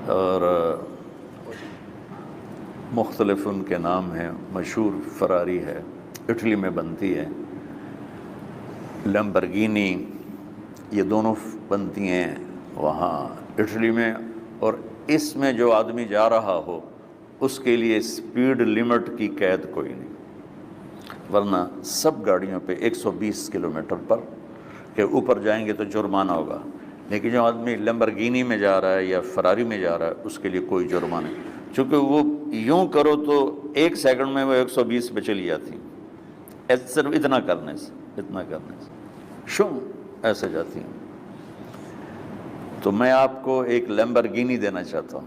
اور مختلف ان کے نام ہیں. مشہور فراری ہے، اٹلی میں بنتی ہے. لیمبرگینی، یہ دونوں بنتی ہیں وہاں اٹلی میں. اور اس میں جو آدمی جا رہا ہو اس کے لیے سپیڈ لمٹ کی قید کوئی نہیں، ورنہ سب گاڑیوں پہ 120 کلومیٹر پر کے اوپر جائیں گے تو جرمانہ ہوگا. لیکن جو آدمی لیمبرگینی میں جا رہا ہے یا فراری میں جا رہا ہے اس کے لیے کوئی جرمانہ نہیں، چونکہ وہ یوں کرو تو 1 سیکنڈ میں وہ 120 پہ چلی جاتی، صرف اتنا کرنے سے شو ایسے جاتی ہیں. تو میں آپ کو ایک لیمبرگینی دینا چاہتا ہوں،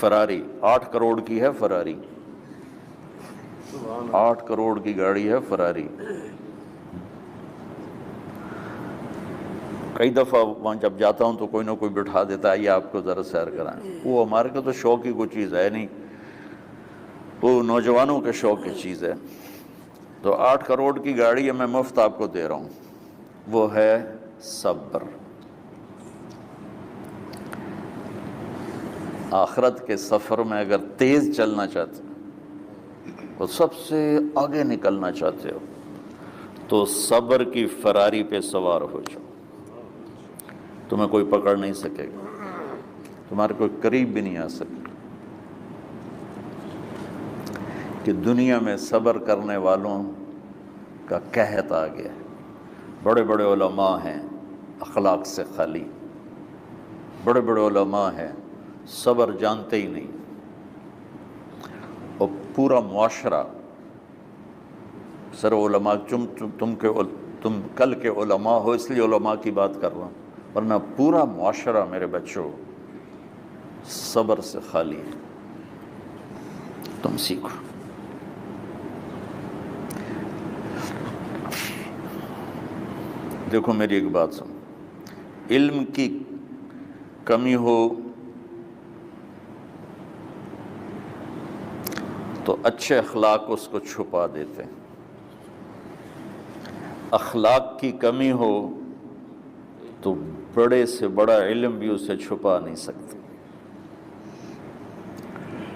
فراری 8 کروڑ کی ہے. فراری 8 کروڑ کی گاڑی ہے فراری. کئی دفعہ وہاں جب جاتا ہوں تو کوئی نہ کوئی بٹھا دیتا ہے، یہ آپ کو ذرا سیر کرائیں. وہ ہمارے کو تو شوق کی کوئی چیز ہے نہیں، وہ نوجوانوں کے شوق کی چیز ہے. تو 8 کروڑ کی گاڑی ہے، میں مفت آپ کو دے رہا ہوں. وہ ہے صبر. آخرت کے سفر میں اگر تیز چلنا چاہتے اور سب سے آگے نکلنا چاہتے ہو تو صبر کی فراری پہ سوار ہو جاؤ. تمہیں کوئی پکڑ نہیں سکے گا، تمہارے کوئی قریب بھی نہیں آ سکے. کہ دنیا میں صبر کرنے والوں کا قحط آ گیا. بڑے بڑے علماء ہیں اخلاق سے خالی، بڑے بڑے علماء ہیں صبر جانتے ہی نہیں. اور پورا معاشرہ سر علماء، تم کل کے علماء ہو اس لیے علماء کی بات کر رہا ہوں، ورنہ پورا معاشرہ میرے بچوں صبر سے خالی ہے. تم سیکھو. دیکھو میری ایک بات سنو، علم کی کمی ہو تو اچھے اخلاق اس کو چھپا دیتے ہیں. اخلاق کی کمی ہو تو بڑے سے بڑا علم بھی اسے چھپا نہیں سکتے.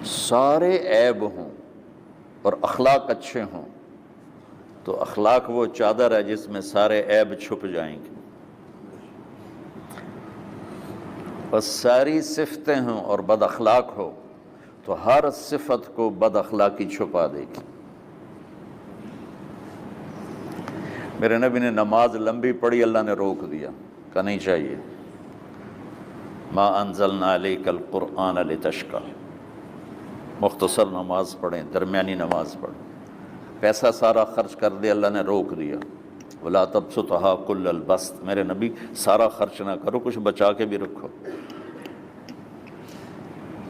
سارے عیب ہوں اور اخلاق اچھے ہوں تو اخلاق وہ چادر ہے جس میں سارے عیب چھپ جائیں گے. بس ساری صفتیں ہوں اور بد اخلاق ہو تو ہر صفت کو بد اخلاقی چھپا دے گی. میرے نبی نے نماز لمبی پڑھی، اللہ نے روک دیا، کہا نہیں چاہیے. ما انزلنا علیک القرآن لتشقی، مختصر نماز پڑھیں، درمیانی نماز پڑھیں. پیسہ سارا خرچ کر دے، اللہ نے روک دیا. ولا تبسطها کل البسط، میرے نبی سارا خرچ نہ کرو، کچھ بچا کے بھی رکھو.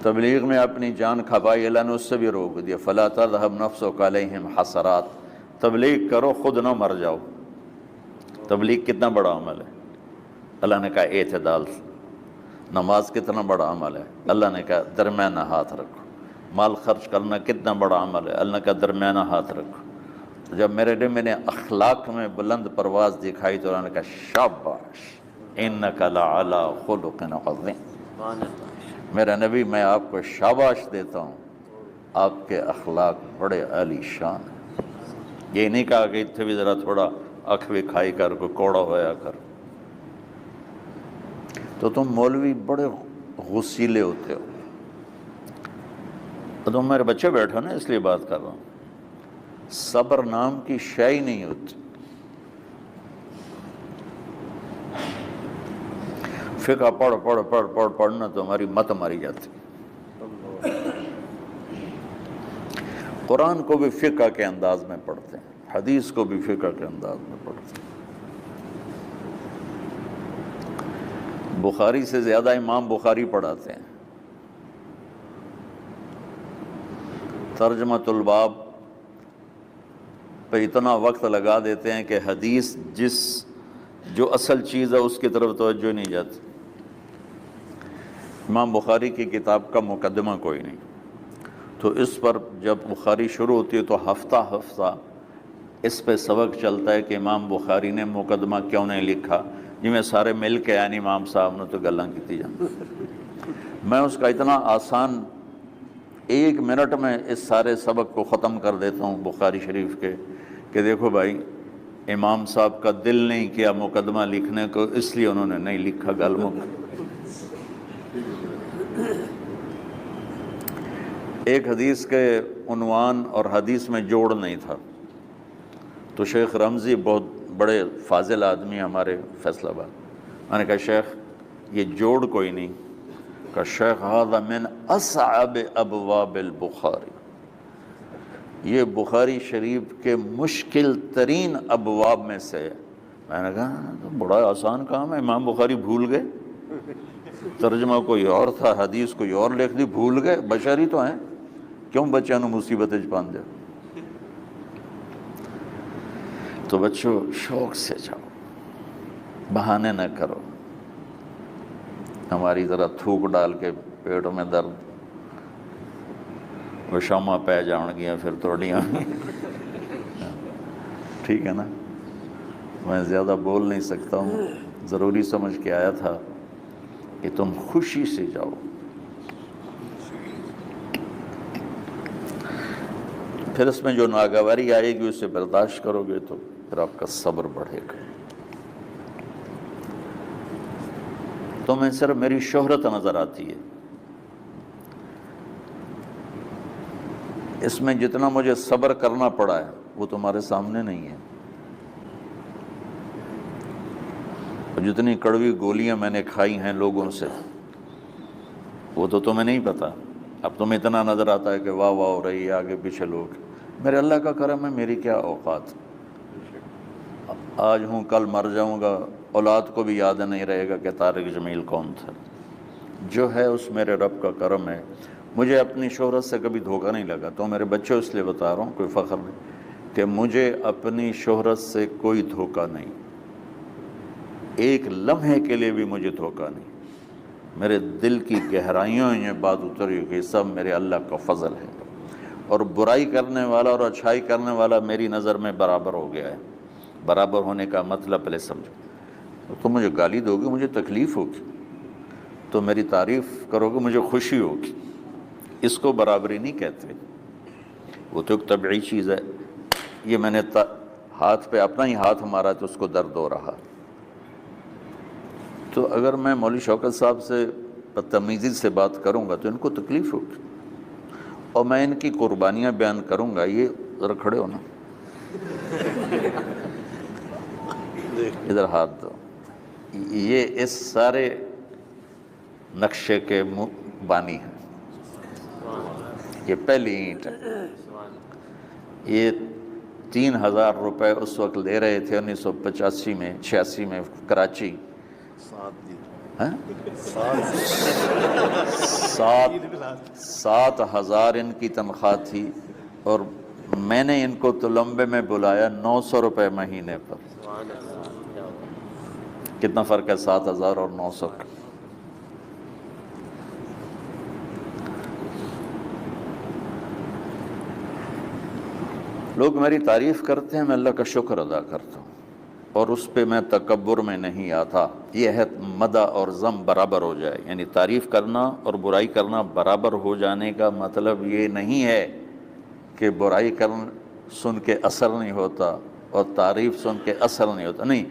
تبلیغ میں اپنی جان کھپائی، اللہ نے اس سے بھی روک دیا. فلا تذهب نفسك علیہم حسرات، تبلیغ کرو خود نہ مر جاؤ. تبلیغ کتنا بڑا عمل ہے، اللہ نے کہا اعتدال. نماز کتنا بڑا عمل ہے، اللہ نے کہا درمیانہ ہاتھ رکھو. مال خرچ کرنا کتنا بڑا عمل ہے، اللہ نے کہا درمیانہ ہاتھ رکھو. جب میرے نے میں نے اخلاق میں بلند پرواز دکھائی تو اللہ نے کہا شاباش انک لعلی خلق عظیم. میرا نبی میں آپ کو شاباش دیتا ہوں، آپ کے اخلاق بڑے عالی شان ہیں. یہ نہیں کہا کہ اتنے بھی ذرا تھوڑا اکھ بھی کھائی کر، کوئی کوڑا ہویا کر. تو تم مولوی بڑے غسیلے ہوتے ہو. تو تم میرے بچے بیٹھو نا، اس لیے بات کر رہا ہوں. صبر نام کی شے ہی نہیں ہوتی. فقہ پڑھنا تو ہماری مت ماری جاتی. قرآن کو بھی فقہ کے انداز میں پڑھتے ہیں، حدیث کو بھی فقہ کے انداز میں پڑھتے ہیں. بخاری سے زیادہ امام بخاری پڑھاتے ہیں. ترجمۃ الباب پہ اتنا وقت لگا دیتے ہیں کہ حدیث جو اصل چیز ہے اس کی طرف توجہ نہیں جاتی. امام بخاری کی کتاب کا مقدمہ کوئی نہیں، تو اس پر جب بخاری شروع ہوتی ہے تو ہفتہ اس پہ سبق چلتا ہے کہ امام بخاری نے مقدمہ کیوں نہیں لکھا. جی میں سارے مل کے آئے امام صاحب نے تو گلاں کیتی جاندی، میں اس کا اتنا آسان 1 منٹ میں اس سارے سبق کو ختم کر دیتا ہوں بخاری شریف کے، کہ دیکھو بھائی امام صاحب کا دل نہیں کیا مقدمہ لکھنے کو، اس لیے انہوں نے نہیں لکھا، گل مک۔ ایک حدیث کے عنوان اور حدیث میں جوڑ نہیں تھا، تو شیخ رمزی بہت بڑے فاضل آدمی ہمارے فیصل آباد، میں نے کہا شیخ یہ جوڑ کوئی نہیں، کہا شیخ ھذا من اصعب ابواب البخاری، یہ بخاری شریف کے مشکل ترین ابواب میں سے ہے۔ میں نے کہا تو بڑا آسان کام ہے، امام بخاری بھول گئے، ترجمہ کوئی اور تھا، حدیث کوئی اور لکھ دی، بھول گئے، بشری تو ہیں، کیوں بچوں نے مصیبت پان دیا۔ تو بچوں شوق سے جاؤ، بہانے نہ کرو، ہماری ذرا تھوک ڈال کے پیٹوں میں درد، وہ شامہ پہ جان گیا پھر توڑیاں، ٹھیک ہے نا، میں زیادہ بول نہیں سکتا ہوں، ضروری سمجھ کے آیا تھا کہ تم خوشی سے جاؤ۔ پھر اس میں جو ناگواری آئے گی اسے برداشت کرو گے تو پھر آپ کا صبر بڑھے گا۔ تمہیں صرف میری شہرت نظر آتی ہے، اس میں جتنا مجھے صبر کرنا پڑا ہے وہ تمہارے سامنے نہیں ہے، اور جتنی کڑوی گولیاں میں نے کھائی ہیں لوگوں سے وہ تو تمہیں نہیں پتا، اب تمہیں اتنا نظر آتا ہے کہ واہ واہ ہو رہی ہے آگے پیچھے لوگ، میرے اللہ کا کرم ہے، میری کیا اوقات، آج ہوں کل مر جاؤں گا، اولاد کو بھی یاد نہیں رہے گا کہ طارق جمیل کون تھا، جو ہے اس میرے رب کا کرم ہے۔ مجھے اپنی شہرت سے کبھی دھوکہ نہیں لگا، تو میرے بچوں اس لیے بتا رہا ہوں، کوئی فخر نہیں، کہ مجھے اپنی شہرت سے کوئی دھوکہ نہیں، ایک لمحے کے لیے بھی مجھے دھوکہ نہیں، میرے دل کی گہرائیوں یہ بات اتری کہ سب میرے اللہ کا فضل ہے، اور برائی کرنے والا اور اچھائی کرنے والا میری نظر میں برابر ہو گیا ہے۔ برابر ہونے کا مطلب پہلے سمجھو، تم مجھے گالی دو گے مجھے تکلیف ہوگی، تو میری تعریف کرو گے مجھے خوشی ہوگی، اس کو برابری نہیں کہتے، وہ تو ایک طبعی چیز ہے، یہ میں نے ہاتھ پہ اپنا ہی ہاتھ مارا تو اس کو درد ہو رہا، تو اگر میں مولوی شوکت صاحب سے بدتمیزی سے بات کروں گا تو ان کو تکلیف ہوگی، اور میں ان کی قربانیاں بیان کروں گا، یہ ذرا کھڑے ہو نا، ادھر ہاتھ دو، یہ اس سارے نقشے کے بانی ہیں، یہ پہلی اینٹ ہے، یہ 3000 روپے اس وقت لے رہے تھے 1985 میں 86 میں کراچی، 7,000 ان کی تنخواہ تھی، اور میں نے ان کو تلمبے میں بلایا 900 روپے مہینے پر، کتنا فرق ہے 7,000 اور 900 کا۔ لوگ میری تعریف کرتے ہیں، میں اللہ کا شکر ادا کرتا ہوں، اور اس پہ میں تکبر میں نہیں آتا، یہ ہے مدح اور ذم برابر ہو جائے، یعنی تعریف کرنا اور برائی کرنا برابر ہو جانے کا مطلب یہ نہیں ہے کہ برائی کرنا سن کے اثر نہیں ہوتا اور تعریف سن کے اثر نہیں ہوتا، نہیں،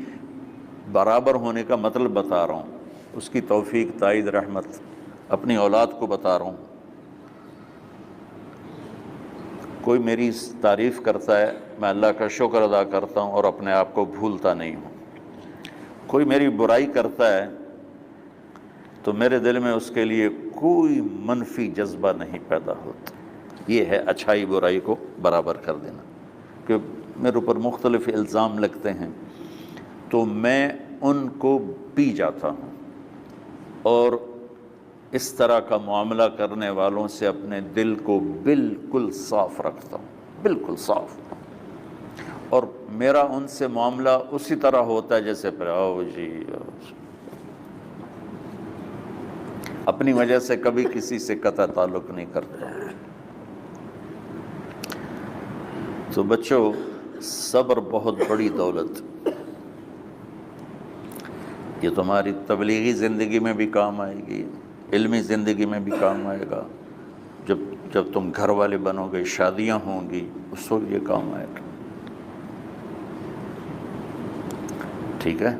برابر ہونے کا مطلب بتا رہا ہوں، اس کی توفیق تائید رحمت اپنی اولاد کو بتا رہا ہوں۔ کوئی میری تعریف کرتا ہے میں اللہ کا شکر ادا کرتا ہوں اور اپنے آپ کو بھولتا نہیں ہوں، کوئی میری برائی کرتا ہے تو میرے دل میں اس کے لیے کوئی منفی جذبہ نہیں پیدا ہوتا، یہ ہے اچھائی برائی کو برابر کر دینا، کہ میرے اوپر مختلف الزام لگتے ہیں تو میں ان کو پی جاتا ہوں، اور اس طرح کا معاملہ کرنے والوں سے اپنے دل کو بالکل صاف رکھتا ہوں، بالکل صاف، اور میرا ان سے معاملہ اسی طرح ہوتا ہے جیسے پھر آؤ جی، اپنی وجہ سے کبھی کسی سے قطع تعلق نہیں کرتا۔ تو بچوں، صبر بہت بڑی دولت، یہ تمہاری تبلیغی زندگی میں بھی کام آئے گی، علمی زندگی میں بھی کام آئے گا، جب تم گھر والے بنو گے، شادیاں ہوں گی، اس وقت یہ کام آئے گا۔ ٹھیک ہے؟